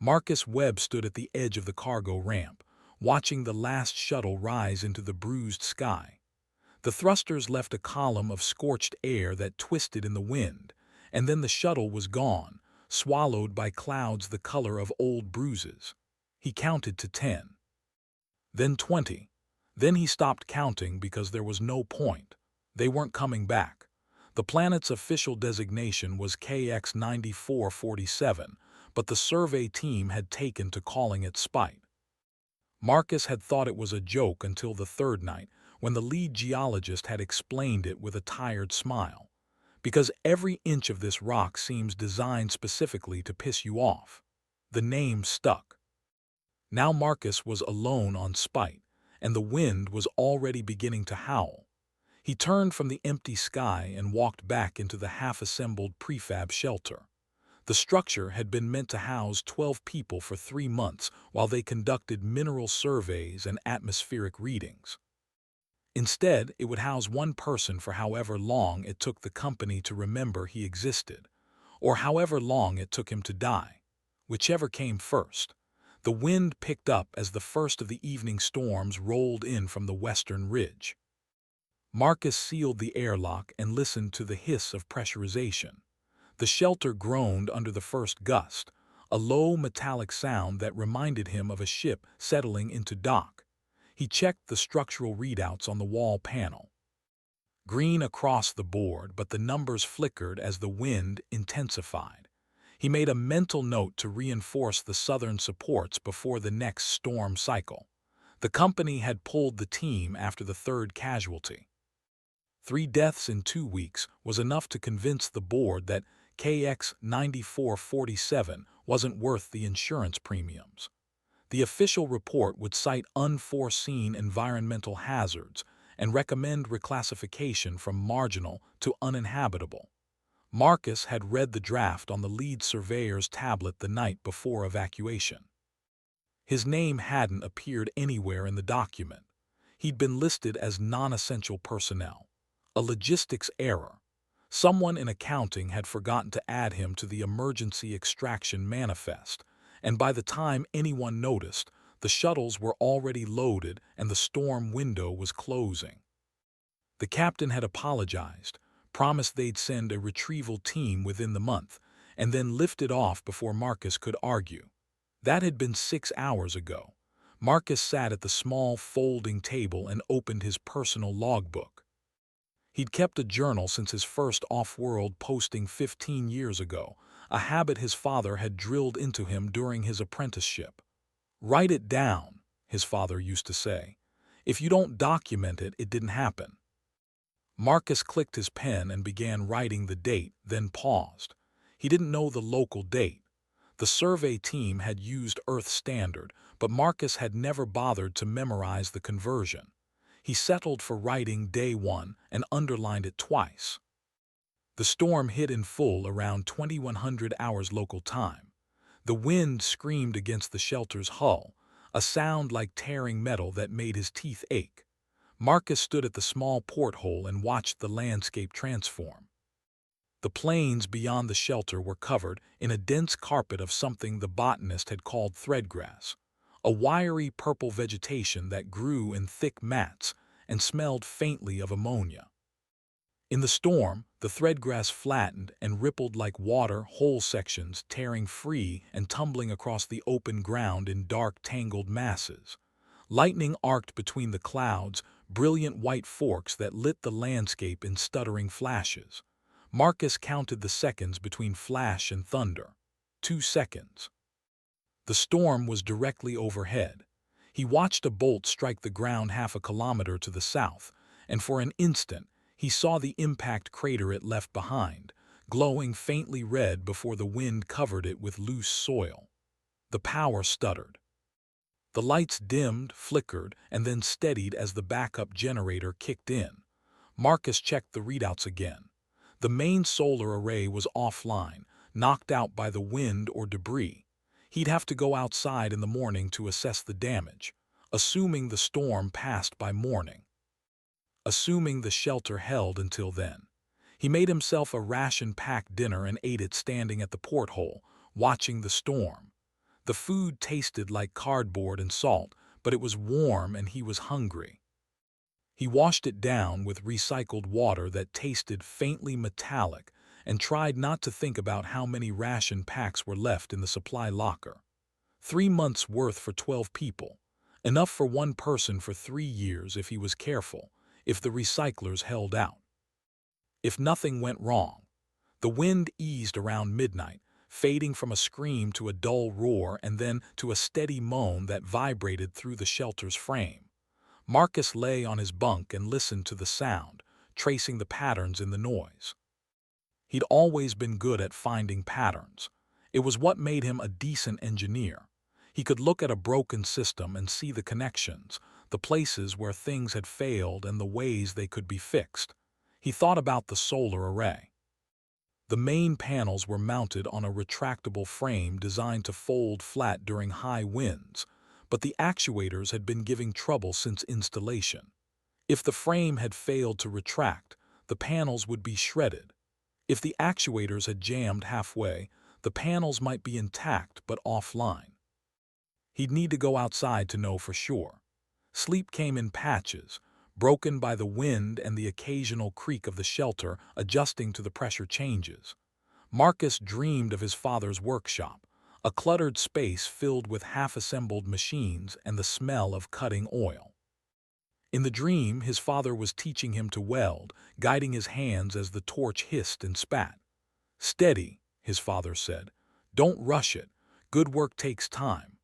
Marcus Webb stood at the edge of the cargo ramp, watching the last shuttle rise into the bruised sky. The thrusters left a column of scorched air that twisted in the wind, and then the shuttle was gone, swallowed by clouds the color of old bruises. He counted to 10. Then 20. Then he stopped counting because there was no point. They weren't coming back. The planet's official designation was KX-9447, but the survey team had taken to calling it Spite. Marcus had thought it was a joke until the third night, when the lead geologist had explained it with a tired smile. Because every inch of this rock seems designed specifically to piss you off. The name stuck. Now Marcus was alone on Spite, and the wind was already beginning to howl. He turned from the empty sky and walked back into the half-assembled prefab shelter. The structure had been meant to house 12 people for 3 months while they conducted mineral surveys and atmospheric readings. Instead, it would house one person for however long it took the company to remember he existed, or however long it took him to die, whichever came first. The wind picked up as the first of the evening storms rolled in from the western ridge. Marcus sealed the airlock and listened to the hiss of pressurization. The shelter groaned under the first gust, a low metallic sound that reminded him of a ship settling into dock. He checked the structural readouts on the wall panel. Green across the board, but the numbers flickered as the wind intensified. He made a mental note to reinforce the southern supports before the next storm cycle. The company had pulled the team after the third casualty. 3 deaths in 2 weeks was enough to convince the board that KX-9447 wasn't worth the insurance premiums. The official report would cite unforeseen environmental hazards and recommend reclassification from marginal to uninhabitable. Marcus had read the draft on the lead surveyor's tablet the night before evacuation. His name hadn't appeared anywhere in the document. He'd been listed as non-essential personnel. A logistics error. Someone in accounting had forgotten to add him to the emergency extraction manifest, and by the time anyone noticed, the shuttles were already loaded and the storm window was closing. The captain had apologized, promised they'd send a retrieval team within the month, and then lifted off before Marcus could argue. That had been 6 hours ago. Marcus sat at the small folding table and opened his personal logbook. He'd kept a journal since his first off-world posting 15 years ago, a habit his father had drilled into him during his apprenticeship. "Write it down," his father used to say. "If you don't document it, it didn't happen." Marcus clicked his pen and began writing the date, then paused. He didn't know the local date. The survey team had used Earth Standard, but Marcus had never bothered to memorize the conversion. He settled for writing day 1 and underlined it twice. The storm hit in full around 2100 hours local time. The wind screamed against the shelter's hull, a sound like tearing metal that made his teeth ache. Marcus stood at the small porthole and watched the landscape transform. The plains beyond the shelter were covered in a dense carpet of something the botanist had called threadgrass, a wiry purple vegetation that grew in thick mats and smelled faintly of ammonia. In the storm, the threadgrass flattened and rippled like water, whole sections tearing free and tumbling across the open ground in dark, tangled masses. Lightning arced between the clouds, brilliant white forks that lit the landscape in stuttering flashes. Marcus counted the seconds between flash and thunder. 2 seconds. The storm was directly overhead. He watched a bolt strike the ground half a kilometer to the south, and for an instant he saw the impact crater it left behind, glowing faintly red before the wind covered it with loose soil. The power stuttered. The lights dimmed, flickered, and then steadied as the backup generator kicked in. Marcus checked the readouts again. The main solar array was offline, knocked out by the wind or debris. He'd have to go outside in the morning to assess the damage, assuming the storm passed by morning. Assuming the shelter held until then. He made himself a ration-packed dinner and ate it standing at the porthole, watching the storm. The food tasted like cardboard and salt, but it was warm and he was hungry. He washed it down with recycled water that tasted faintly metallic and tried not to think about how many ration packs were left in the supply locker. 3 months' worth for 12 people. Enough for one person for 3 years if he was careful, if the recyclers held out. If nothing went wrong. The wind eased around midnight, fading from a scream to a dull roar and then to a steady moan that vibrated through the shelter's frame. Marcus lay on his bunk and listened to the sound, tracing the patterns in the noise. He'd always been good at finding patterns. It was what made him a decent engineer. He could look at a broken system and see the connections, the places where things had failed and the ways they could be fixed. He thought about the solar array. The main panels were mounted on a retractable frame designed to fold flat during high winds, but the actuators had been giving trouble since installation. If the frame had failed to retract, the panels would be shredded. If the actuators had jammed halfway, the panels might be intact but offline. He'd need to go outside to know for sure. Sleep came in patches, broken by the wind and the occasional creak of the shelter adjusting to the pressure changes. Marcus dreamed of his father's workshop, a cluttered space filled with half-assembled machines and the smell of cutting oil. In the dream, his father was teaching him to weld, guiding his hands as the torch hissed and spat. "Steady," his father said. "Don't rush it. Good work takes time."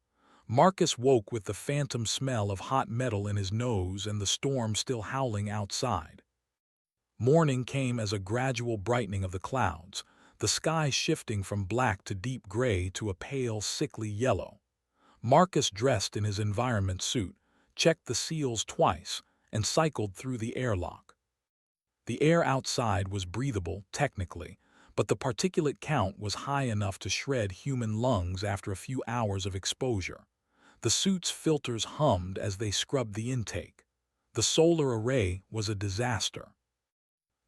Marcus woke with the phantom smell of hot metal in his nose and the storm still howling outside. Morning came as a gradual brightening of the clouds, the sky shifting from black to deep gray to a pale, sickly yellow. Marcus dressed in his environment suit, checked the seals twice, and cycled through the airlock. The air outside was breathable, technically, but the particulate count was high enough to shred human lungs after a few hours of exposure. The suit's filters hummed as they scrubbed the intake. The solar array was a disaster.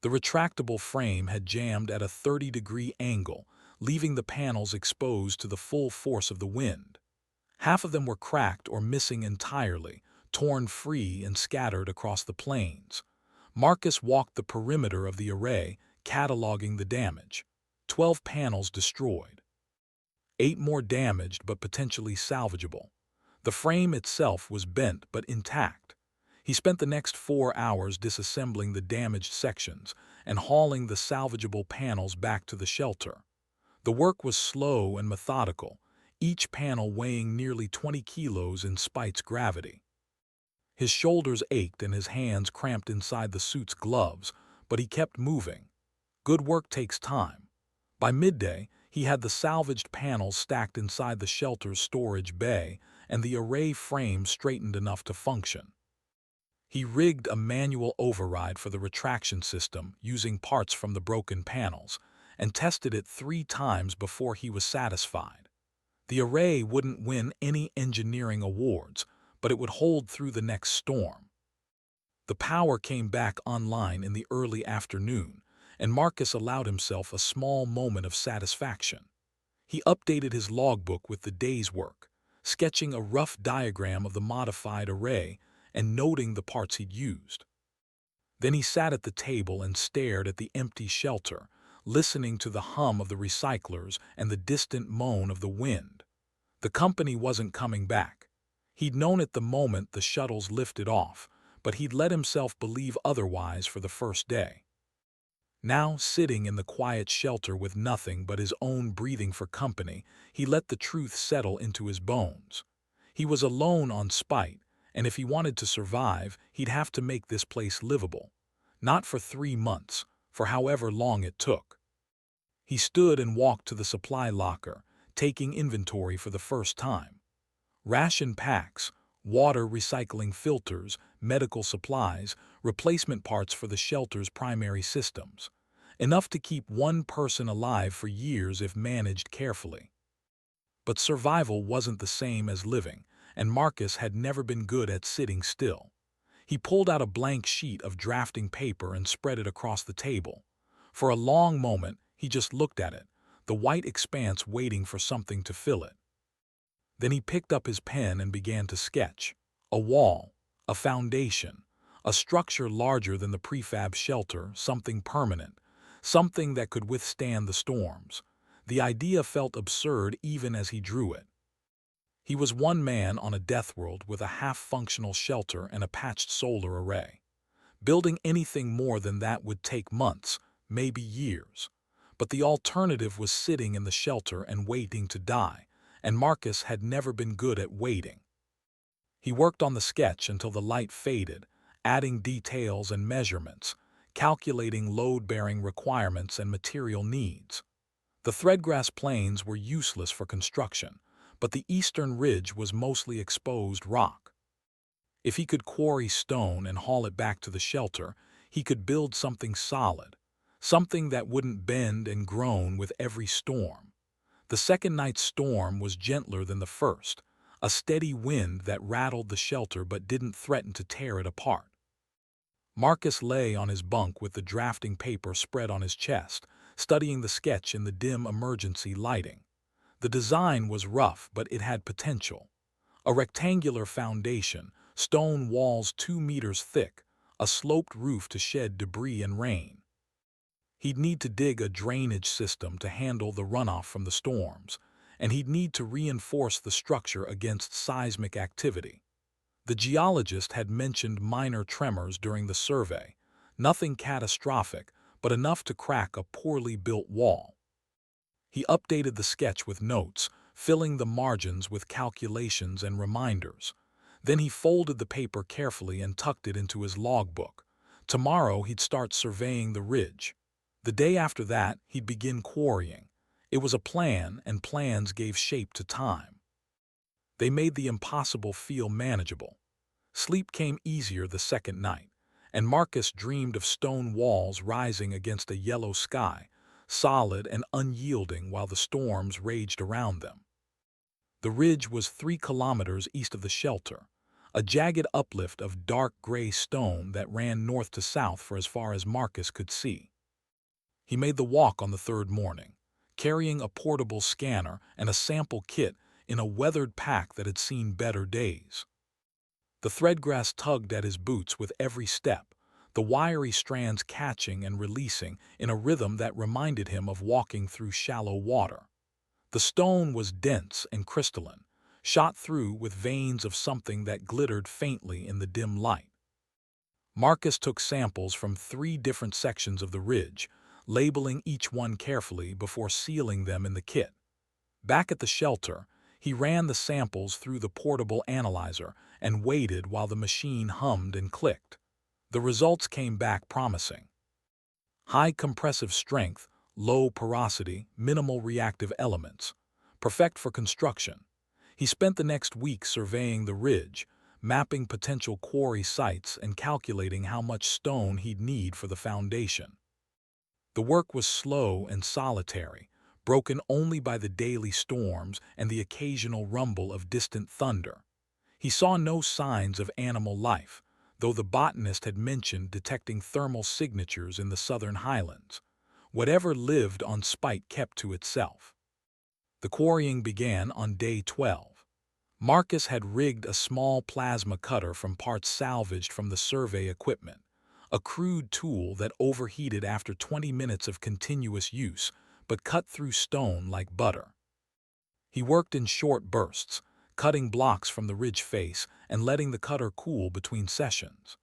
The retractable frame had jammed at a 30-degree angle, leaving the panels exposed to the full force of the wind. Half of them were cracked or missing entirely, torn free and scattered across the plains. Marcus walked the perimeter of the array, cataloging the damage. 12 panels destroyed. 8 more damaged but potentially salvageable. The frame itself was bent but intact. He spent the next 4 hours disassembling the damaged sections and hauling the salvageable panels back to the shelter. The work was slow and methodical, each panel weighing nearly 20 kilos in Spite's gravity. His shoulders ached and his hands cramped inside the suit's gloves, but he kept moving. Good work takes time. By midday, he had the salvaged panels stacked inside the shelter's storage bay and the array frame straightened enough to function. He rigged a manual override for the retraction system using parts from the broken panels and tested it 3 times before he was satisfied. The array wouldn't win any engineering awards, but it would hold through the next storm. The power came back online in the early afternoon, and Marcus allowed himself a small moment of satisfaction. He updated his logbook with the day's work, sketching a rough diagram of the modified array and noting the parts he'd used. Then he sat at the table and stared at the empty shelter, listening to the hum of the recyclers and the distant moan of the wind. The company wasn't coming back. He'd known it the moment the shuttles lifted off, but he'd let himself believe otherwise for the first day. Now, sitting in the quiet shelter with nothing but his own breathing for company, he let the truth settle into his bones. He was alone on Spite, and if he wanted to survive, he'd have to make this place livable. Not for 3 months, for however long it took. He stood and walked to the supply locker, taking inventory for the first time. Ration packs, water recycling filters, medical supplies, replacement parts for the shelter's primary systems. Enough to keep one person alive for years if managed carefully. But survival wasn't the same as living, and Marcus had never been good at sitting still. He pulled out a blank sheet of drafting paper and spread it across the table. For a long moment, he just looked at it, the white expanse waiting for something to fill it. Then he picked up his pen and began to sketch. A wall, a foundation, a structure larger than the prefab shelter, something permanent, something that could withstand the storms. The idea felt absurd even as he drew it. He was one man on a deathworld with a half-functional shelter and a patched solar array. Building anything more than that would take months, maybe years. But the alternative was sitting in the shelter and waiting to die, and Marcus had never been good at waiting. He worked on the sketch until the light faded, adding details and measurements, calculating load-bearing requirements and material needs. The threadgrass plains were useless for construction, but the eastern ridge was mostly exposed rock. If he could quarry stone and haul it back to the shelter, he could build something solid, something that wouldn't bend and groan with every storm. The second night's storm was gentler than the first, a steady wind that rattled the shelter but didn't threaten to tear it apart. Marcus lay on his bunk with the drafting paper spread on his chest, studying the sketch in the dim emergency lighting. The design was rough, but it had potential. A rectangular foundation, stone walls 2 meters thick, a sloped roof to shed debris and rain. He'd need to dig a drainage system to handle the runoff from the storms, and he'd need to reinforce the structure against seismic activity. The geologist had mentioned minor tremors during the survey, nothing catastrophic, but enough to crack a poorly built wall. He updated the sketch with notes, filling the margins with calculations and reminders. Then he folded the paper carefully and tucked it into his logbook. Tomorrow he'd start surveying the ridge. The day after that, he'd begin quarrying. It was a plan, and plans gave shape to time. They made the impossible feel manageable. Sleep came easier the second night, and Marcus dreamed of stone walls rising against a yellow sky, solid and unyielding while the storms raged around them. The ridge was 3 kilometers east of the shelter, a jagged uplift of dark gray stone that ran north to south for as far as Marcus could see. He made the walk on the third morning, carrying a portable scanner and a sample kit in a weathered pack that had seen better days. The threadgrass tugged at his boots with every step, the wiry strands catching and releasing in a rhythm that reminded him of walking through shallow water. The stone was dense and crystalline, shot through with veins of something that glittered faintly in the dim light. Marcus took samples from 3 different sections of the ridge, labeling each one carefully before sealing them in the kit. Back at the shelter, he ran the samples through the portable analyzer and waited while the machine hummed and clicked. The results came back promising. High compressive strength, low porosity, minimal reactive elements. Perfect for construction. He spent the next week surveying the ridge, mapping potential quarry sites and calculating how much stone he'd need for the foundation. The work was slow and solitary, broken only by the daily storms and the occasional rumble of distant thunder. He saw no signs of animal life, though the botanist had mentioned detecting thermal signatures in the southern highlands. Whatever lived on Spite kept to itself. The quarrying began on day 12. Marcus had rigged a small plasma cutter from parts salvaged from the survey equipment, a crude tool that overheated after 20 minutes of continuous use, but cut through stone like butter. He worked in short bursts, cutting blocks from the ridge face and letting the cutter cool between sessions.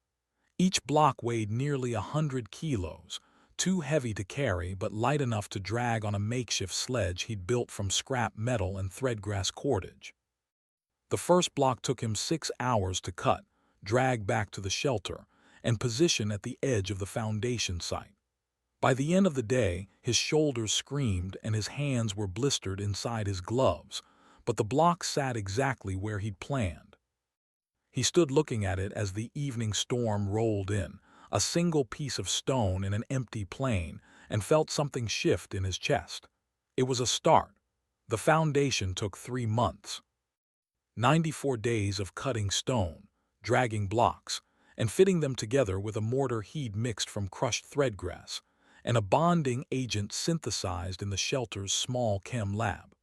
Each block weighed nearly 100 kilos, too heavy to carry but light enough to drag on a makeshift sledge he'd built from scrap metal and threadgrass cordage. The first block took him 6 hours to cut, drag back to the shelter, and position at the edge of the foundation site. By the end of the day, his shoulders screamed and his hands were blistered inside his gloves, but the block sat exactly where he'd planned. He stood looking at it as the evening storm rolled in, a single piece of stone in an empty plain, and felt something shift in his chest. It was a start. The foundation took 3 months. 94 days of cutting stone, dragging blocks, and fitting them together with a mortar he'd mixed from crushed threadgrass, and a bonding agent synthesized in the shelter's small chem lab.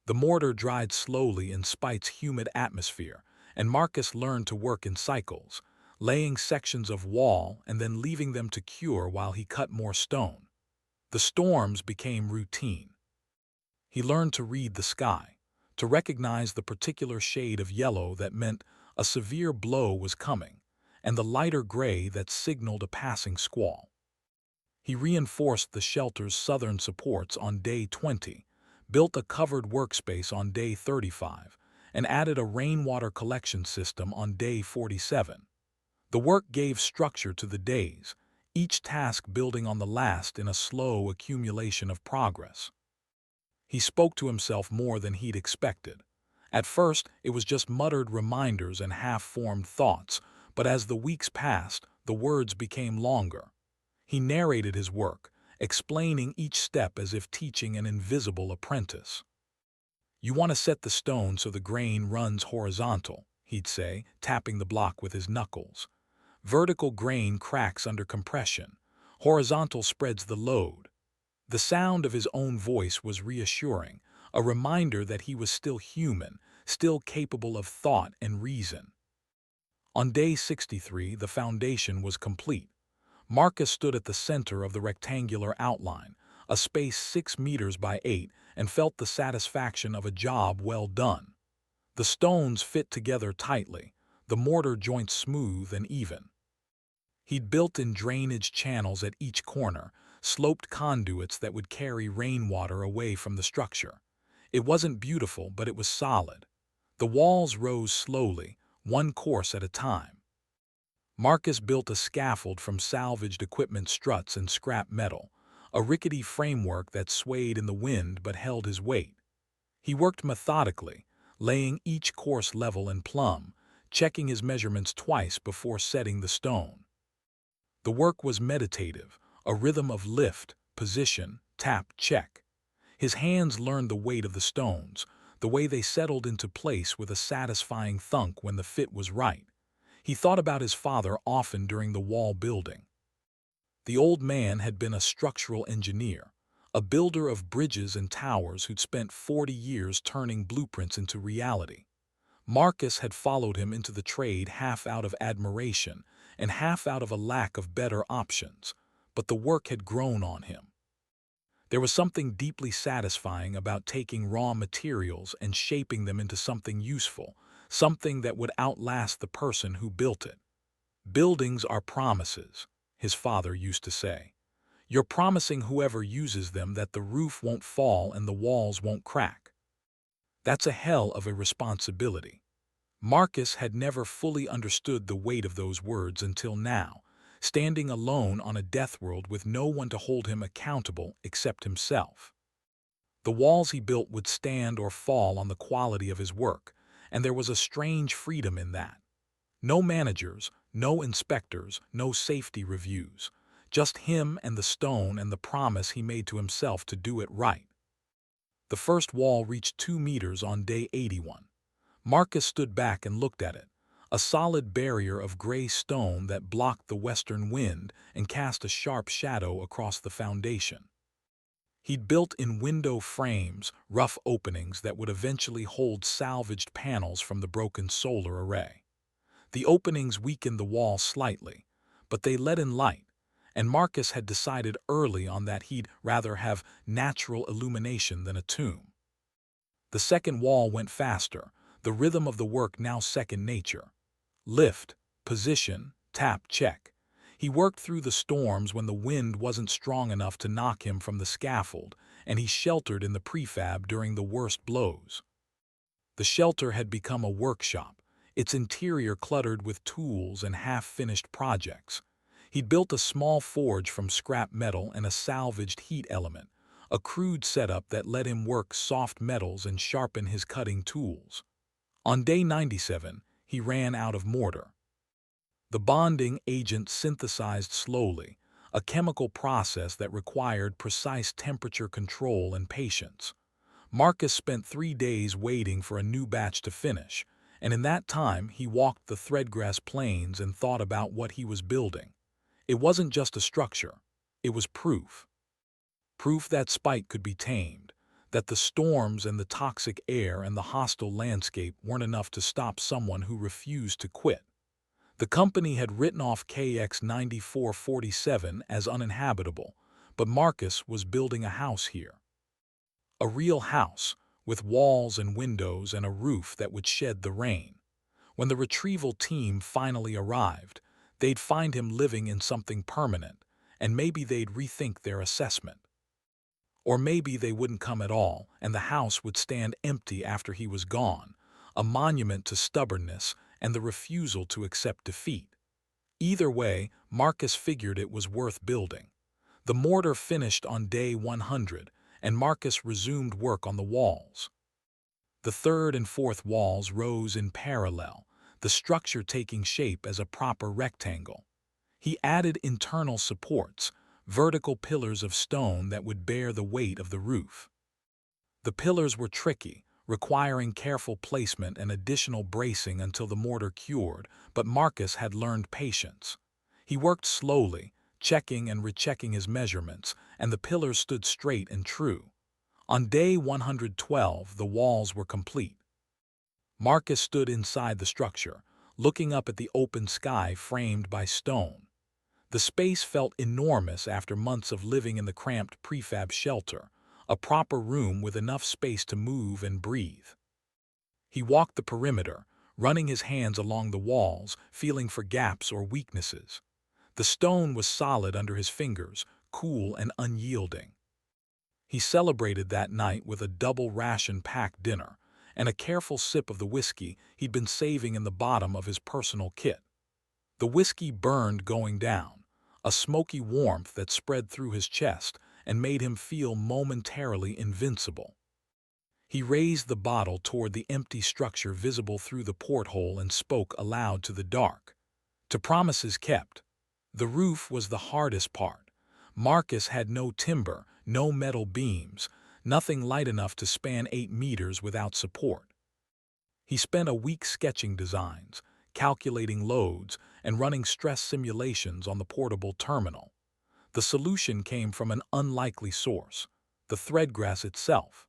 The mortar dried slowly in Spite's humid atmosphere, and Marcus learned to work in cycles, laying sections of wall and then leaving them to cure while he cut more stone. The storms became routine. He learned to read the sky, to recognize the particular shade of yellow that meant a severe blow was coming, and the lighter gray that signaled a passing squall. He reinforced the shelter's southern supports on day 20, built a covered workspace on day 35, and added a rainwater collection system on day 47. The work gave structure to the days, each task building on the last in a slow accumulation of progress. He spoke to himself more than he'd expected. At first, it was just muttered reminders and half-formed thoughts, but as the weeks passed, the words became longer. He narrated his work, explaining each step as if teaching an invisible apprentice. "You want to set the stone so the grain runs horizontal," he'd say, tapping the block with his knuckles. "Vertical grain cracks under compression. Horizontal spreads the load." The sound of his own voice was reassuring, a reminder that he was still human, still capable of thought and reason. On day 63, the foundation was complete. Marcus stood at the center of the rectangular outline, a space 6 meters by 8, and felt the satisfaction of a job well done. The stones fit together tightly, the mortar joints smooth and even. He'd built in drainage channels at each corner, sloped conduits that would carry rainwater away from the structure. It wasn't beautiful, but it was solid. The walls rose slowly, one course at a time. Marcus built a scaffold from salvaged equipment struts and scrap metal, a rickety framework that swayed in the wind but held his weight. He worked methodically, laying each course level and plumb, checking his measurements twice before setting the stone. The work was meditative, a rhythm of lift, position, tap, check. His hands learned the weight of the stones, the way they settled into place with a satisfying thunk when the fit was right. He thought about his father often during the wall building. The old man had been a structural engineer, a builder of bridges and towers who'd spent 40 years turning blueprints into reality. Marcus had followed him into the trade half out of admiration and half out of a lack of better options, but the work had grown on him. There was something deeply satisfying about taking raw materials and shaping them into something useful, something that would outlast the person who built it. "Buildings are promises," his father used to say. "You're promising whoever uses them that the roof won't fall and the walls won't crack." That's a hell of a responsibility. Marcus had never fully understood the weight of those words until now, standing alone on a deathworld with no one to hold him accountable except himself. The walls he built would stand or fall on the quality of his work, and there was a strange freedom in that. No managers, no inspectors, no safety reviews. Just him and the stone and the promise he made to himself to do it right. The first wall reached 2 meters on day 81. Marcus stood back and looked at it, a solid barrier of gray stone that blocked the western wind and cast a sharp shadow across the foundation. He'd built in window frames, rough openings that would eventually hold salvaged panels from the broken solar array. The openings weakened the wall slightly, but they let in light, and Marcus had decided early on that he'd rather have natural illumination than a tomb. The second wall went faster, the rhythm of the work now second nature. Lift, position, tap, check. He worked through the storms when the wind wasn't strong enough to knock him from the scaffold, and he sheltered in the prefab during the worst blows. The shelter had become a workshop, its interior cluttered with tools and half-finished projects. He'd built a small forge from scrap metal and a salvaged heat element, a crude setup that let him work soft metals and sharpen his cutting tools. On day 97, he ran out of mortar. The bonding agent synthesized slowly, a chemical process that required precise temperature control and patience. Marcus spent 3 days waiting for a new batch to finish, and in that time he walked the threadgrass plains and thought about what he was building. It wasn't just a structure, it was proof. Proof that Spite could be tamed, that the storms and the toxic air and the hostile landscape weren't enough to stop someone who refused to quit. The company had written off KX-9447 as uninhabitable, but Marcus was building a house here. A real house, with walls and windows and a roof that would shed the rain. When the retrieval team finally arrived, they'd find him living in something permanent, and maybe they'd rethink their assessment. Or maybe they wouldn't come at all, and the house would stand empty after he was gone, a monument to stubbornness and the refusal to accept defeat. Either way, Marcus figured it was worth building. The mortar finished on day 100, and Marcus resumed work on the walls. The third and fourth walls rose in parallel, the structure taking shape as a proper rectangle. He added internal supports, vertical pillars of stone that would bear the weight of the roof. The pillars were tricky, requiring careful placement and additional bracing until the mortar cured, but Marcus had learned patience. He worked slowly, checking and rechecking his measurements, and the pillars stood straight and true. On day 112, the walls were complete. Marcus stood inside the structure, looking up at the open sky framed by stone. The space felt enormous after months of living in the cramped prefab shelter, a proper room with enough space to move and breathe. He walked the perimeter, running his hands along the walls, feeling for gaps or weaknesses. The stone was solid under his fingers, cool and unyielding. He celebrated that night with a double ration-packed dinner and a careful sip of the whiskey he'd been saving in the bottom of his personal kit. The whiskey burned going down, a smoky warmth that spread through his chest and made him feel momentarily invincible. He raised the bottle toward the empty structure visible through the porthole and spoke aloud to the dark. To promises kept. The roof was the hardest part. Marcus had no timber, no metal beams, nothing light enough to span 8 meters without support. He spent a week sketching designs, calculating loads, and running stress simulations on the portable terminal. The solution came from an unlikely source, the threadgrass itself.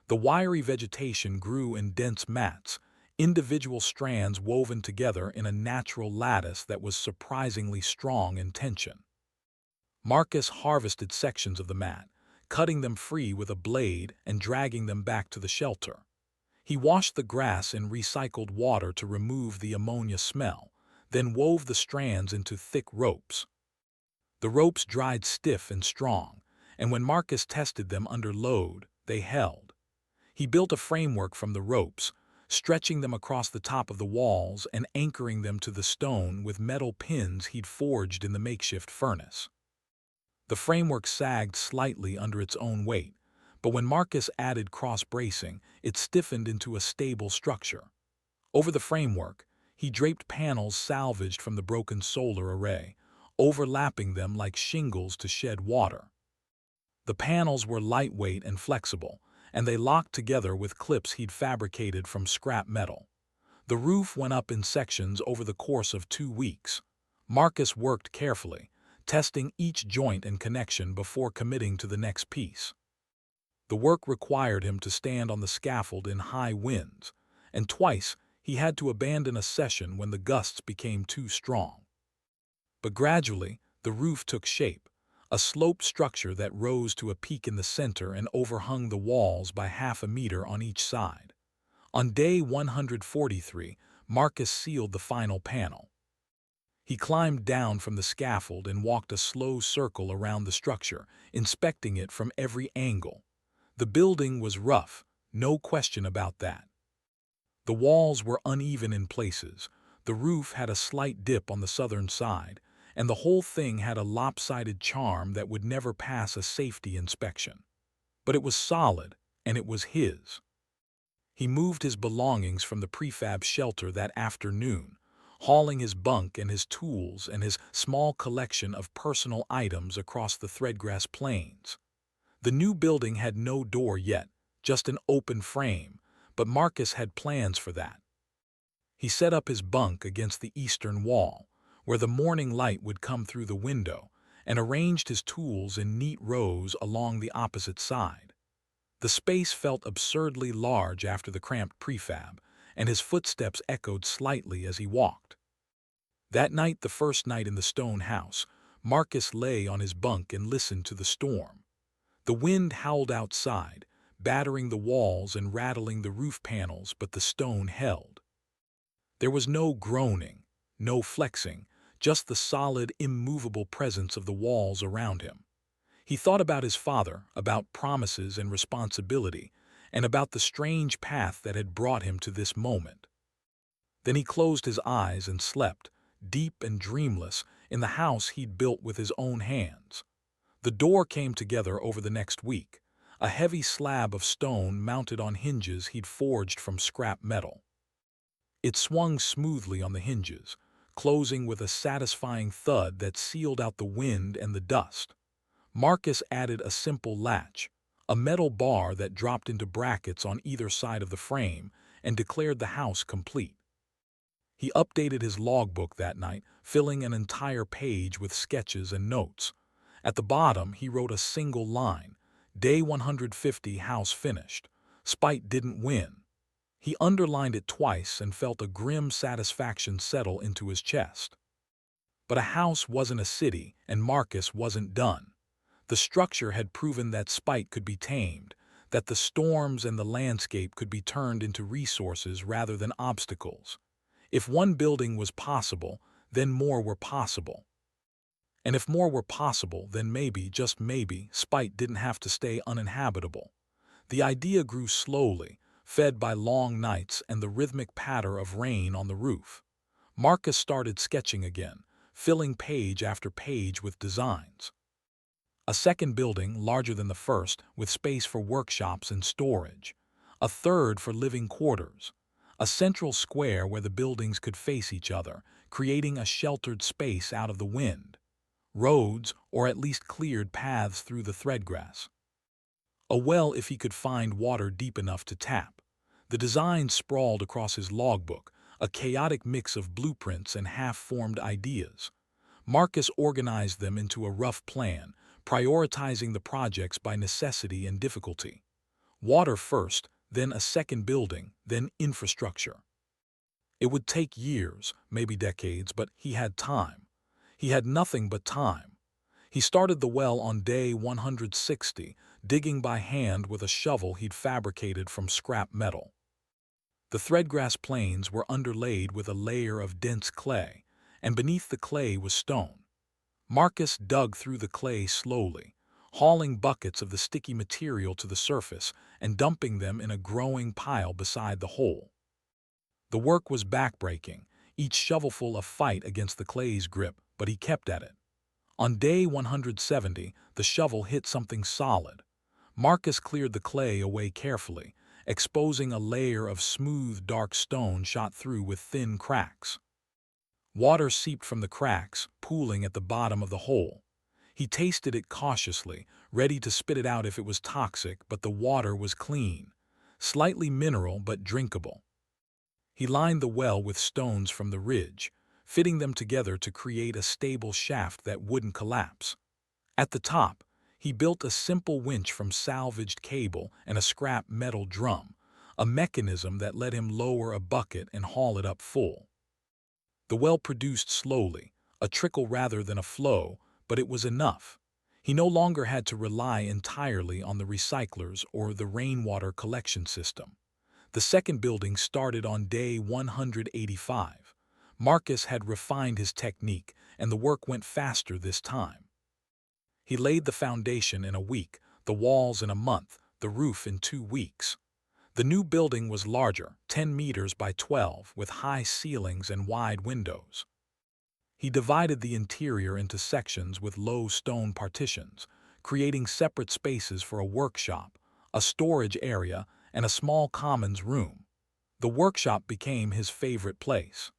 The wiry vegetation grew in dense mats, individual strands woven together in a natural lattice that was surprisingly strong in tension. Marcus harvested sections of the mat, cutting them free with a blade and dragging them back to the shelter. He washed the grass in recycled water to remove the ammonia smell, then wove the strands into thick ropes. The ropes dried stiff and strong, and when Marcus tested them under load, they held. He built a framework from the ropes, stretching them across the top of the walls and anchoring them to the stone with metal pins he'd forged in the makeshift furnace. The framework sagged slightly under its own weight, but when Marcus added cross-bracing, it stiffened into a stable structure. Over the framework, he draped panels salvaged from the broken solar array, overlapping them like shingles to shed water. The panels were lightweight and flexible, and they locked together with clips he'd fabricated from scrap metal. The roof went up in sections over the course of 2 weeks. Marcus worked carefully, testing each joint and connection before committing to the next piece. The work required him to stand on the scaffold in high winds, and twice he had to abandon a session when the gusts became too strong. But gradually, the roof took shape, a sloped structure that rose to a peak in the center and overhung the walls by half a meter on each side. On day 143, Marcus sealed the final panel. He climbed down from the scaffold and walked a slow circle around the structure, inspecting it from every angle. The building was rough, no question about that. The walls were uneven in places, the roof had a slight dip on the southern side, and the whole thing had a lopsided charm that would never pass a safety inspection. But it was solid, and it was his. He moved his belongings from the prefab shelter that afternoon, hauling his bunk and his tools and his small collection of personal items across the Threadgrass Plains. The new building had no door yet, just an open frame, but Marcus had plans for that. He set up his bunk against the eastern wall, where the morning light would come through the window, and arranged his tools in neat rows along the opposite side. The The space felt absurdly large after the cramped prefab, and his footsteps echoed slightly as he walked. That night, the first night in the stone house, Marcus lay on his bunk and listened to the storm. The wind howled outside, battering the walls and rattling the roof panels, but the stone held. There was no groaning, no flexing, just the solid, immovable presence of the walls around him. He thought about his father, about promises and responsibility, and about the strange path that had brought him to this moment. Then he closed his eyes and slept, deep and dreamless, in the house he'd built with his own hands. The door came together over the next week, a heavy slab of stone mounted on hinges he'd forged from scrap metal. It swung smoothly on the hinges, closing with a satisfying thud that sealed out the wind and the dust. Marcus added a simple latch, a metal bar that dropped into brackets on either side of the frame, and declared the house complete. He updated his logbook that night, filling an entire page with sketches and notes. At the bottom, he wrote a single line, "Day 150, house finished. Spite didn't win." He underlined it twice and felt a grim satisfaction settle into his chest. But a house wasn't a city, and Marcus wasn't done. The structure had proven that spite could be tamed, that the storms and the landscape could be turned into resources rather than obstacles. If one building was possible, then more were possible. And if more were possible, then maybe, just maybe, spite didn't have to stay uninhabitable. The idea grew slowly, fed by long nights and the rhythmic patter of rain on the roof. Marcus started sketching again, filling page after page with designs. A second building, larger than the first, with space for workshops and storage. A third for living quarters. A central square where the buildings could face each other, creating a sheltered space out of the wind. Roads, or at least cleared paths through the threadgrass. A well if he could find water deep enough to tap. The designs sprawled across his logbook, a chaotic mix of blueprints and half-formed ideas. Marcus organized them into a rough plan, prioritizing the projects by necessity and difficulty. Water first, then a second building, then infrastructure. It would take years, maybe decades, but he had time. He had nothing but time. He started the well on day 160, digging by hand with a shovel he'd fabricated from scrap metal. The threadgrass plains were underlaid with a layer of dense clay, and beneath the clay was stone. Marcus dug through the clay slowly, hauling buckets of the sticky material to the surface and dumping them in a growing pile beside the hole. The work was backbreaking, each shovelful a fight against the clay's grip, but he kept at it. On day 170, the shovel hit something solid. Marcus cleared the clay away carefully, exposing a layer of smooth, dark stone shot through with thin cracks. Water seeped from the cracks, pooling at the bottom of the hole. He tasted it cautiously, ready to spit it out if it was toxic, but the water was clean, slightly mineral but drinkable. He lined the well with stones from the ridge, fitting them together to create a stable shaft that wouldn't collapse. At the top, he built a simple winch from salvaged cable and a scrap metal drum, a mechanism that let him lower a bucket and haul it up full. The well produced slowly, a trickle rather than a flow, but it was enough. He no longer had to rely entirely on the recyclers or the rainwater collection system. The second building started on day 185. Marcus had refined his technique, and the work went faster this time. He laid the foundation in a week, the walls in a month, the roof in 2 weeks. The new building was larger, 10 meters by 12, with high ceilings and wide windows. He divided the interior into sections with low stone partitions, creating separate spaces for a workshop, a storage area, and a small commons room. The workshop became his favorite place.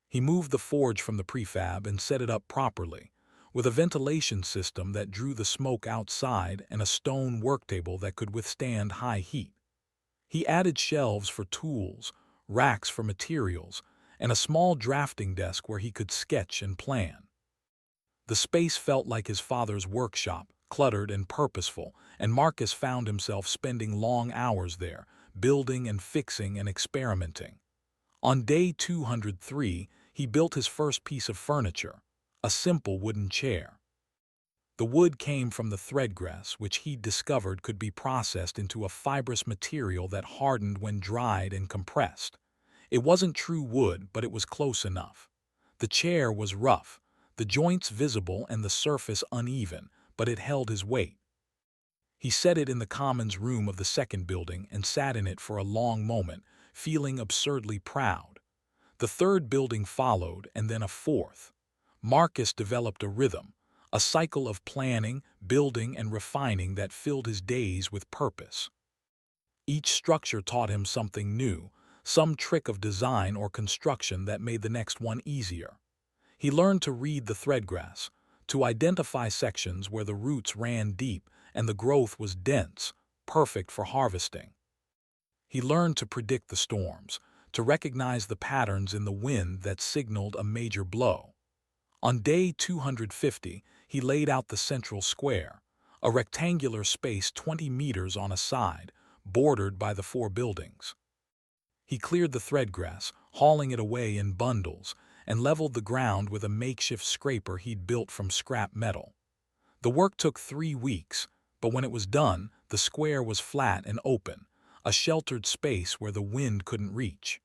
He moved the forge from the prefab and set it up properly, with a ventilation system that drew the smoke outside and a stone worktable that could withstand high heat. He added shelves for tools, racks for materials, and a small drafting desk where he could sketch and plan. The space felt like his father's workshop, cluttered and purposeful, and Marcus found himself spending long hours there, building and fixing and experimenting. On day 203, he built his first piece of furniture, a simple wooden chair. The wood came from the threadgrass, which he discovered could be processed into a fibrous material that hardened when dried and compressed. It wasn't true wood, but it was close enough. The chair was rough, the joints visible and the surface uneven, but it held his weight. He set it in the commons room of the second building and sat in it for a long moment, feeling absurdly proud. The third building followed, and then a fourth. Marcus developed a rhythm, a cycle of planning, building, and refining that filled his days with purpose. Each structure taught him something new, some trick of design or construction that made the next one easier. He learned to read the threadgrass, to identify sections where the roots ran deep and the growth was dense, perfect for harvesting. He learned to predict the storms, to recognize the patterns in the wind that signaled a major blow. On day 250, he laid out the central square, a rectangular space 20 meters on a side, bordered by the four buildings. He cleared the threadgrass, hauling it away in bundles, and leveled the ground with a makeshift scraper he'd built from scrap metal. The work took 3 weeks, but when it was done, the square was flat and open, a sheltered space where the wind couldn't reach.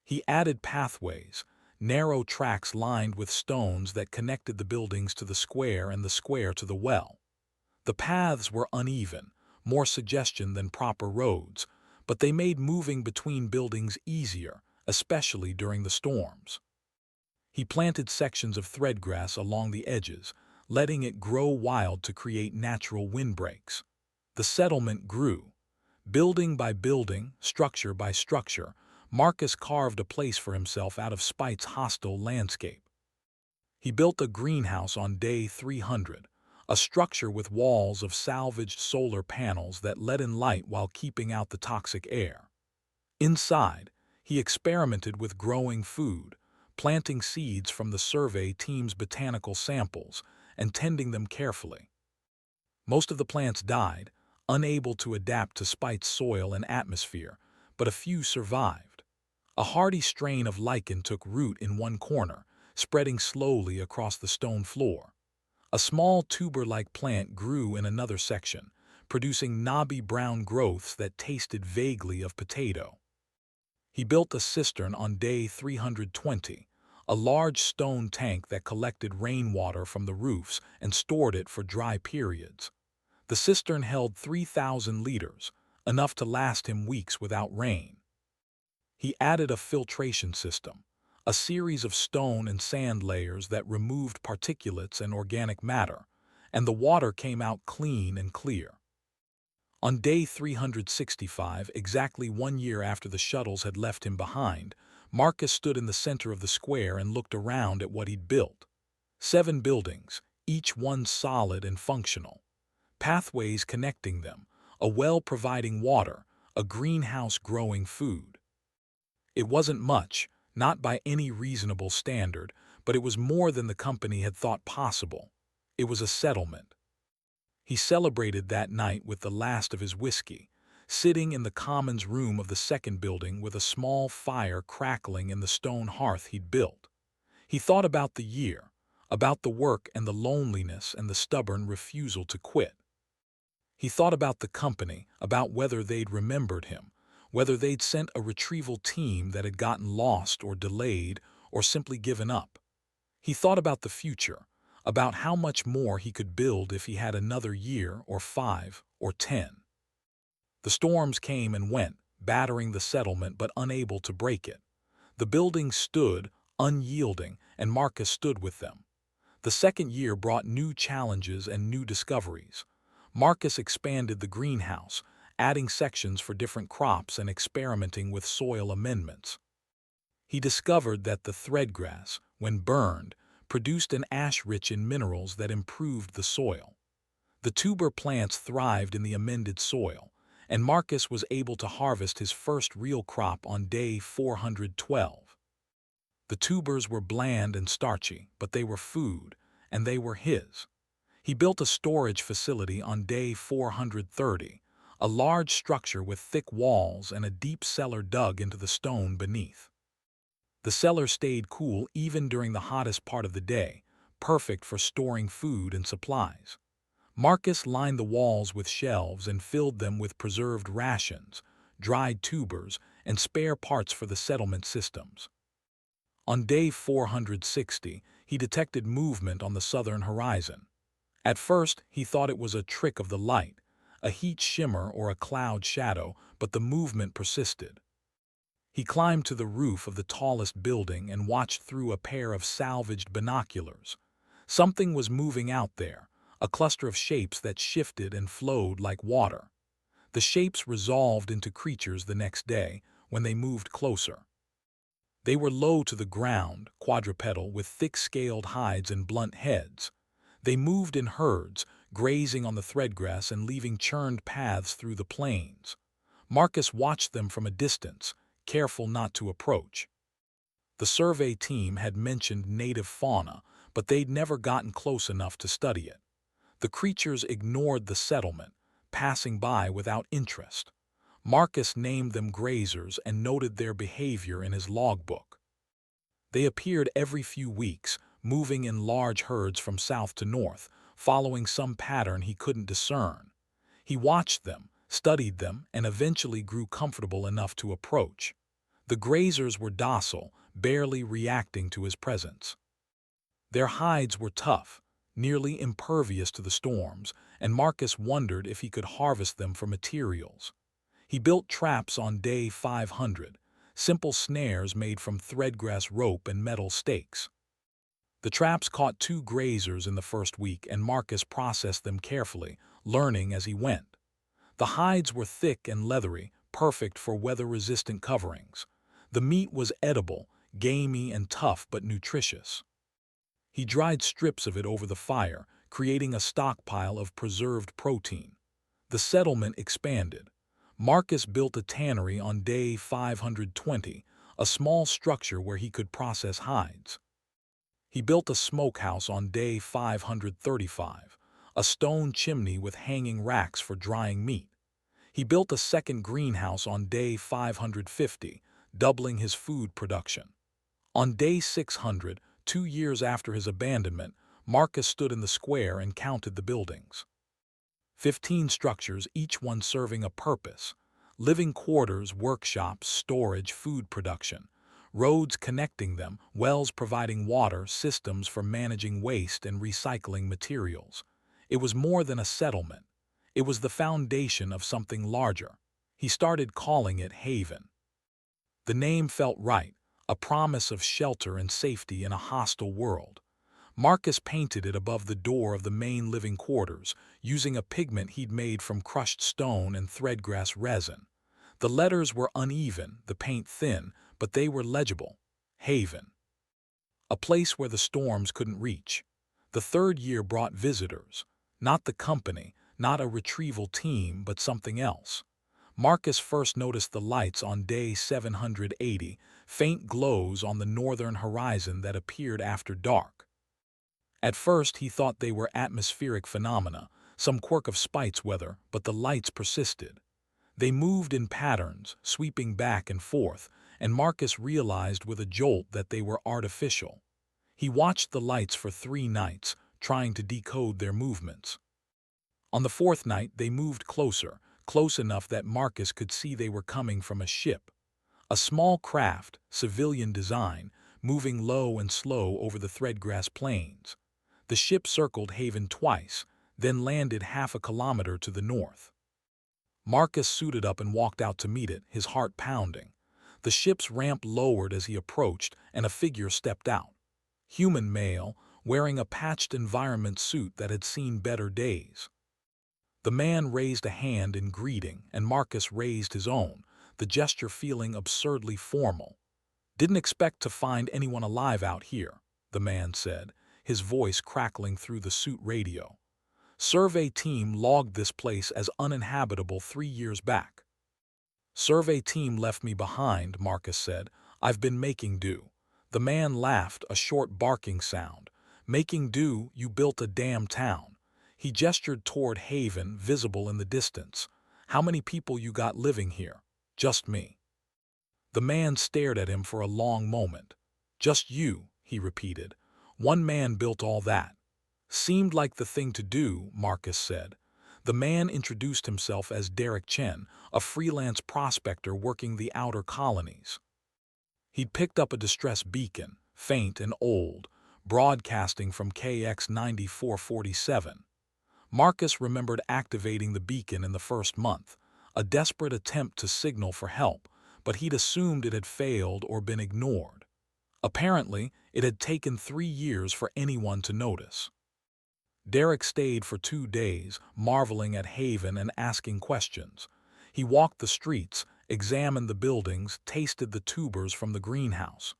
He added pathways, narrow tracks lined with stones that connected the buildings to the square and the square to the well. The paths were uneven, more suggestion than proper roads, but they made moving between buildings easier, especially during the storms. He planted sections of threadgrass along the edges, letting it grow wild to create natural windbreaks. The settlement grew. Building by building, structure by structure, Marcus carved a place for himself out of Spite's hostile landscape. He built a greenhouse on day 300, a structure with walls of salvaged solar panels that let in light while keeping out the toxic air. Inside, he experimented with growing food, planting seeds from the survey team's botanical samples, and tending them carefully. Most of the plants died, unable to adapt to Spite's soil and atmosphere, but a few survived. A hardy strain of lichen took root in one corner, spreading slowly across the stone floor. A small tuber-like plant grew in another section, producing knobby brown growths that tasted vaguely of potato. He built a cistern on day 320, a large stone tank that collected rainwater from the roofs and stored it for dry periods. The cistern held 3,000 liters, enough to last him weeks without rain. He added a filtration system, a series of stone and sand layers that removed particulates and organic matter, and the water came out clean and clear. On day 365, exactly 1 year after the shuttles had left him behind, Marcus stood in the center of the square and looked around at what he'd built. 7 buildings, each one solid and functional. Pathways connecting them, a well providing water, a greenhouse growing food. It wasn't much, not by any reasonable standard, but it was more than the company had thought possible. It was a settlement. He celebrated that night with the last of his whiskey, sitting in the commons room of the second building with a small fire crackling in the stone hearth he'd built. He thought about the year, about the work and the loneliness and the stubborn refusal to quit. He thought about the company, about whether they'd remembered him, whether they'd sent a retrieval team that had gotten lost or delayed or simply given up. He thought about the future, about how much more he could build if he had another year or 5 or 10. The storms came and went, battering the settlement but unable to break it. The buildings stood, unyielding, and Marcus stood with them. The second year brought new challenges and new discoveries. Marcus expanded the greenhouse, adding sections for different crops and experimenting with soil amendments. He discovered that the threadgrass, when burned, produced an ash rich in minerals that improved the soil. The tuber plants thrived in the amended soil, and Marcus was able to harvest his first real crop on day 412. The tubers were bland and starchy, but they were food, and they were his. He built a storage facility on day 430, a large structure with thick walls and a deep cellar dug into the stone beneath. The cellar stayed cool even during the hottest part of the day, perfect for storing food and supplies. Marcus lined the walls with shelves and filled them with preserved rations, dried tubers, and spare parts for the settlement systems. On day 460, he detected movement on the southern horizon. At first, he thought it was a trick of the light, a heat shimmer or a cloud shadow, but the movement persisted. He climbed to the roof of the tallest building and watched through a pair of salvaged binoculars. Something was moving out there, a cluster of shapes that shifted and flowed like water. The shapes resolved into creatures the next day when they moved closer. They were low to the ground, quadrupedal, with thick-scaled hides and blunt heads. They moved in herds, grazing on the threadgrass and leaving churned paths through the plains. Marcus watched them from a distance, careful not to approach. The survey team had mentioned native fauna, but they'd never gotten close enough to study it. The creatures ignored the settlement, passing by without interest. Marcus named them grazers and noted their behavior in his logbook. They appeared every few weeks, moving in large herds from south to north, following some pattern he couldn't discern. He watched them, studied them, and eventually grew comfortable enough to approach. The grazers were docile, barely reacting to his presence. Their hides were tough, nearly impervious to the storms, and Marcus wondered if he could harvest them for materials. He built traps on day 500, simple snares made from threadgrass rope and metal stakes. The traps caught 2 grazers in the first week, and Marcus processed them carefully, learning as he went. The hides were thick and leathery, perfect for weather-resistant coverings. The meat was edible, gamey and tough but nutritious. He dried strips of it over the fire, creating a stockpile of preserved protein. The settlement expanded. Marcus built a tannery on day 520, a small structure where he could process hides. He built a smokehouse on day 535, a stone chimney with hanging racks for drying meat. He built a second greenhouse on day 550, doubling his food production. On day 600, 2 years after his abandonment, Marcus stood in the square and counted the buildings. 15 structures, each one serving a purpose: living quarters, workshops, storage, food production, roads connecting them, wells providing water, systems for managing waste and recycling materials. It was more than a settlement. It was the foundation of something larger. He started calling it Haven. The name felt right, a promise of shelter and safety in a hostile world. Marcus painted it above the door of the main living quarters, using a pigment he'd made from crushed stone and threadgrass resin. The letters were uneven, the paint thin, but they were legible. Haven. A place where the storms couldn't reach. The third year brought visitors. Not the company, not a retrieval team, but something else. Marcus first noticed the lights on day 780, faint glows on the northern horizon that appeared after dark. At first he thought they were atmospheric phenomena, some quirk of Spite's weather, but the lights persisted. They moved in patterns, sweeping back and forth, and Marcus realized with a jolt that they were artificial. He watched the lights for 3 nights, trying to decode their movements. On the 4th night they moved closer, close enough that Marcus could see they were coming from a ship. A small craft, civilian design, moving low and slow over the threadgrass plains. The ship circled Haven twice, then landed half a kilometer to the north. Marcus suited up and walked out to meet it, his heart pounding. The ship's ramp lowered as he approached, and a figure stepped out. Human male, wearing a patched environment suit that had seen better days. The man raised a hand in greeting, and Marcus raised his own, the gesture feeling absurdly formal. "Didn't expect to find anyone alive out here," the man said, his voice crackling through the suit radio. "Survey team logged this place as uninhabitable 3 years back." "Survey team left me behind," Marcus said. "I've been making do." The man laughed, a short barking sound. "Making do? You built a damn town. He gestured toward Haven, visible in the distance. "How many people you got living here?" "Just me." The man stared at him for a long moment. "Just you," he repeated. "One man built all that." "Seemed like the thing to do," Marcus said. The man introduced himself as Derek Chen, a freelance prospector working the outer colonies. He'd picked up a distress beacon, faint and old, broadcasting from KX 9447. Marcus remembered activating the beacon in the first month, a desperate attempt to signal for help, but he'd assumed it had failed or been ignored. Apparently, it had taken 3 years for anyone to notice. Derek stayed for 2 days, marveling at Haven and asking questions. He walked the streets, examined the buildings, tasted the tubers from the greenhouse.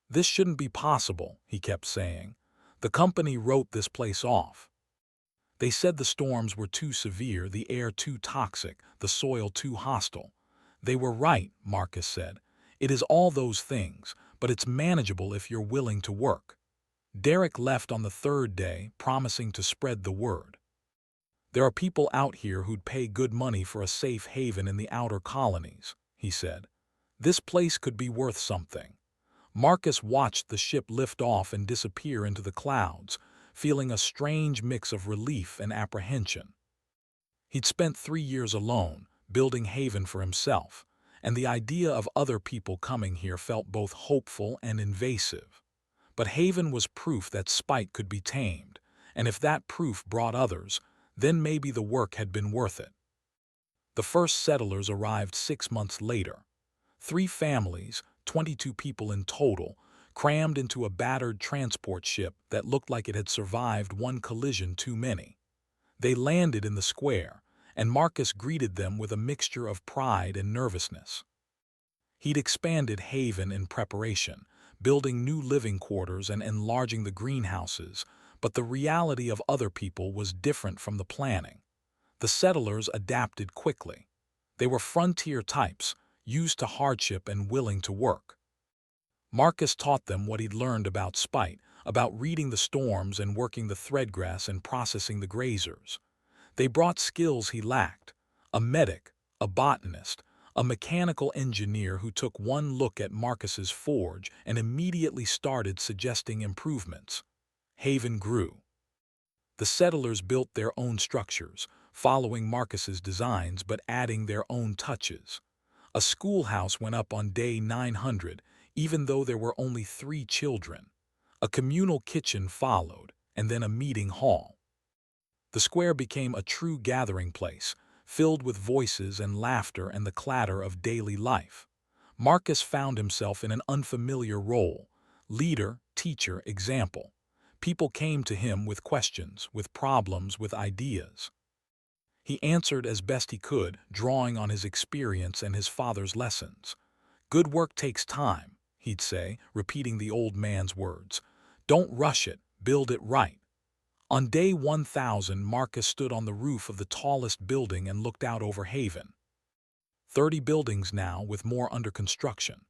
"This shouldn't be possible," he kept saying. "The company wrote this place off. They said the storms were too severe, the air too toxic, the soil too hostile." "They were right," Marcus said. "It is all those things, but it's manageable if you're willing to work." Derek left on the third day, promising to spread the word. "There are people out here who'd pay good money for a safe haven in the outer colonies," he said. "This place could be worth something." Marcus watched the ship lift off and disappear into the clouds, feeling a strange mix of relief and apprehension. He'd spent 3 years alone, building haven for himself, and the idea of other people coming here felt both hopeful and invasive. But haven was proof that spite could be tamed, and if that proof brought others, then maybe the work had been worth it. The first settlers arrived 6 months later. 3 families, 22 people in total, crammed into a battered transport ship that looked like it had survived one collision too many. They landed in the square, and Marcus greeted them with a mixture of pride and nervousness. He'd expanded Haven in preparation, building new living quarters and enlarging the greenhouses, but the reality of other people was different from the planning. The settlers adapted quickly. They were frontier types, used to hardship and willing to work. Marcus taught them what he'd learned about spite, about reading the storms and working the threadgrass and processing the grazers. They brought skills he lacked: a medic, a botanist, a mechanical engineer who took one look at Marcus's forge and immediately started suggesting improvements. Haven grew. The settlers built their own structures, following Marcus's designs but adding their own touches. A schoolhouse went up on day 900, even though there were only 3 children. A communal kitchen followed, and then a meeting hall. The square became a true gathering place, filled with voices and laughter and the clatter of daily life. Marcus found himself in an unfamiliar role: leader, teacher, example. People came to him with questions, with problems, with ideas. He answered as best he could, drawing on his experience and his father's lessons. "Good work takes time," he'd say, repeating the old man's words. "Don't rush it, build it right." On day 1000, Marcus stood on the roof of the tallest building and looked out over Haven. 30 buildings now, with more under construction.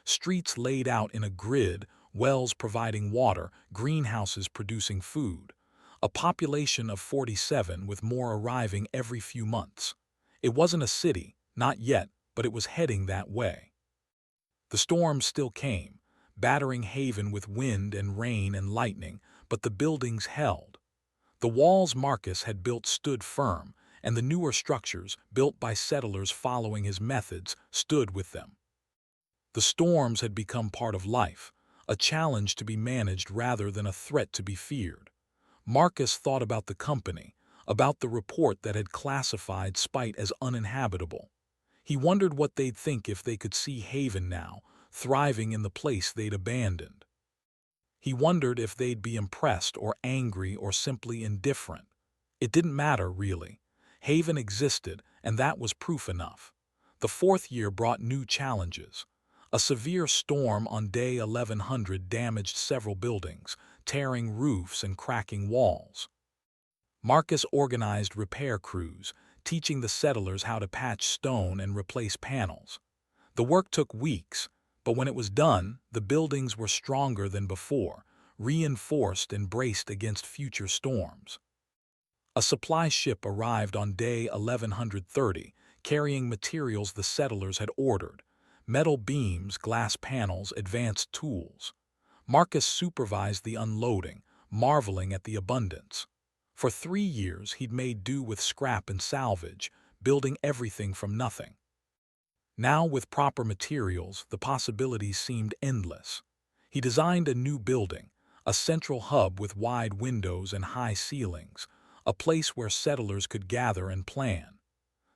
Streets laid out in a grid, wells providing water, greenhouses producing food. A population of 47, with more arriving every few months. It wasn't a city, not yet, but it was heading that way. The storms still came, battering Haven with wind and rain and lightning, but the buildings held. The walls Marcus had built stood firm, and the newer structures, built by settlers following his methods, stood with them. The storms had become part of life, a challenge to be managed rather than a threat to be feared. Marcus thought about the company, about the report that had classified Spite as uninhabitable. He wondered what they'd think if they could see Haven now, thriving in the place they'd abandoned. He wondered if they'd be impressed or angry or simply indifferent. It didn't matter, really. Haven existed, and that was proof enough. The 4th year brought new challenges. A severe storm on day 1100 damaged several buildings, tearing roofs and cracking walls. Marcus organized repair crews, teaching the settlers how to patch stone and replace panels. The work took weeks, but when it was done, the buildings were stronger than before, reinforced and braced against future storms. A supply ship arrived on day 1130, carrying materials the settlers had ordered: metal beams, glass panels, advanced tools. Marcus supervised the unloading, marveling at the abundance. For 3 years he'd made do with scrap and salvage, building everything from nothing. Now, with proper materials, the possibilities seemed endless. He designed a new building, a central hub with wide windows and high ceilings, a place where settlers could gather and plan.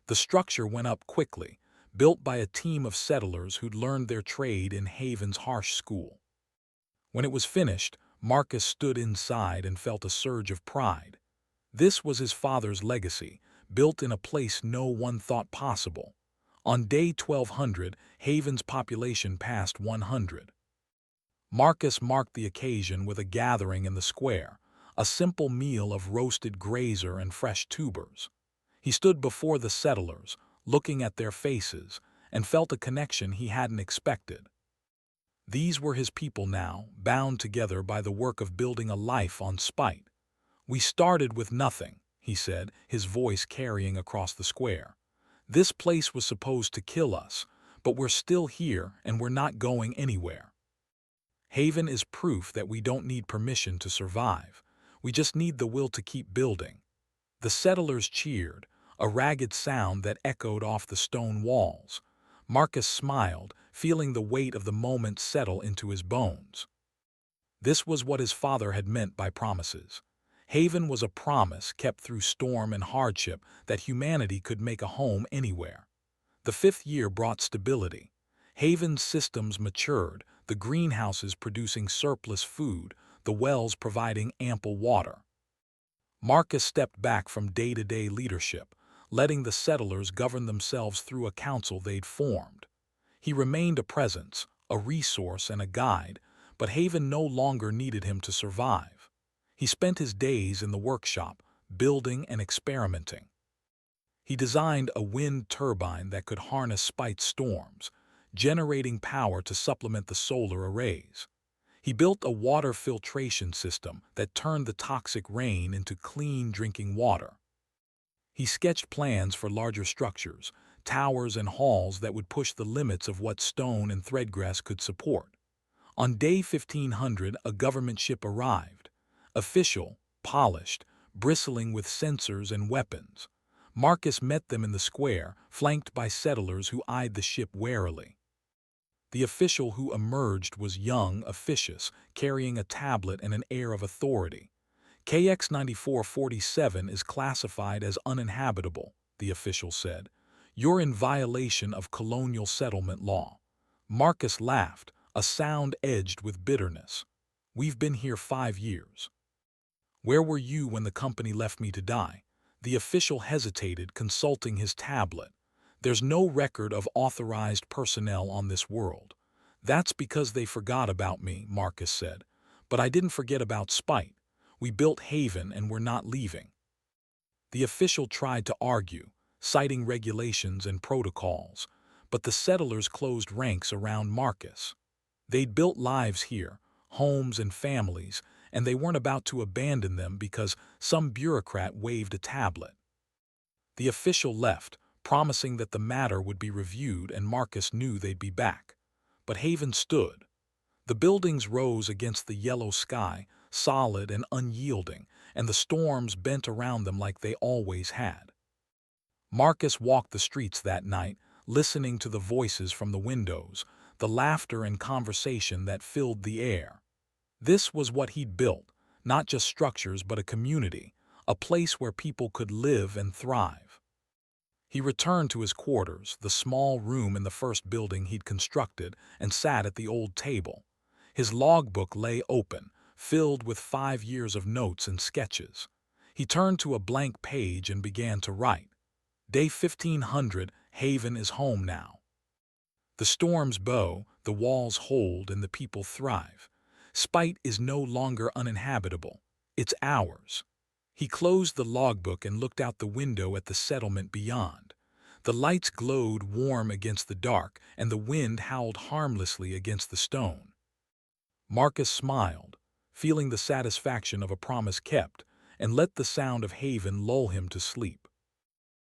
The structure went up quickly, built by a team of settlers who'd learned their trade in Haven's harsh school. When it was finished, Marcus stood inside and felt a surge of pride. This was his father's legacy, built in a place no one thought possible. On day 1200, Haven's population passed 100. Marcus marked the occasion with a gathering in the square, a simple meal of roasted grazer and fresh tubers. He stood before the settlers, looking at their faces, and felt a connection he hadn't expected. These were his people now, bound together by the work of building a life on spite. "We started with nothing," he said, his voice carrying across the square. "This place was supposed to kill us, but we're still here and we're not going anywhere. Haven is proof that we don't need permission to survive. We just need the will to keep building." The settlers cheered, a ragged sound that echoed off the stone walls. Marcus smiled, feeling the weight of the moment settle into his bones. This was what his father had meant by promises. Haven was a promise kept through storm and hardship that humanity could make a home anywhere. The 5th year brought stability. Haven's systems matured, the greenhouses producing surplus food, the wells providing ample water. Marcus stepped back from day-to-day leadership, letting the settlers govern themselves through a council they'd formed. He remained a presence, a resource and a guide, but Haven no longer needed him to survive. He spent his days in the workshop, building and experimenting. He designed a wind turbine that could harness spite storms, generating power to supplement the solar arrays. He built a water filtration system that turned the toxic rain into clean drinking water. He sketched plans for larger structures, towers and halls that would push the limits of what stone and threadgrass could support. On day 1500, a government ship arrived. Official, polished, bristling with sensors and weapons. Marcus met them in the square, flanked by settlers who eyed the ship warily. The official who emerged was young, officious, carrying a tablet and an air of authority. "KX 9447 is classified as uninhabitable," the official said. "You're in violation of colonial settlement law." Marcus laughed, a sound edged with bitterness. "We've been here 5 years. Where were you when the company left me to die?" The official hesitated, consulting his tablet. "There's no record of authorized personnel on this world." "That's because they forgot about me," Marcus said. "But I didn't forget about spite. We built Haven and we're not leaving." The official tried to argue, citing regulations and protocols, but the settlers closed ranks around Marcus. They'd built lives here, homes and families, and they weren't about to abandon them because some bureaucrat waved a tablet. The official left, promising that the matter would be reviewed, and Marcus knew they'd be back. But Haven stood. The buildings rose against the yellow sky, solid and unyielding, and the storms bent around them like they always had. Marcus walked the streets that night, listening to the voices from the windows, the laughter and conversation that filled the air. This was what he'd built, not just structures but a community, a place where people could live and thrive. He returned to his quarters, the small room in the first building he'd constructed, and sat at the old table. His logbook lay open, filled with 5 years of notes and sketches. He turned to a blank page and began to write. Day 1500, Haven is home now. The storms bow, the walls hold, and the people thrive. Spite is no longer uninhabitable. It's ours. He closed the logbook and looked out the window at the settlement beyond. The lights glowed warm against the dark, and the wind howled harmlessly against the stone. Marcus smiled, feeling the satisfaction of a promise kept, and let the sound of haven lull him to sleep.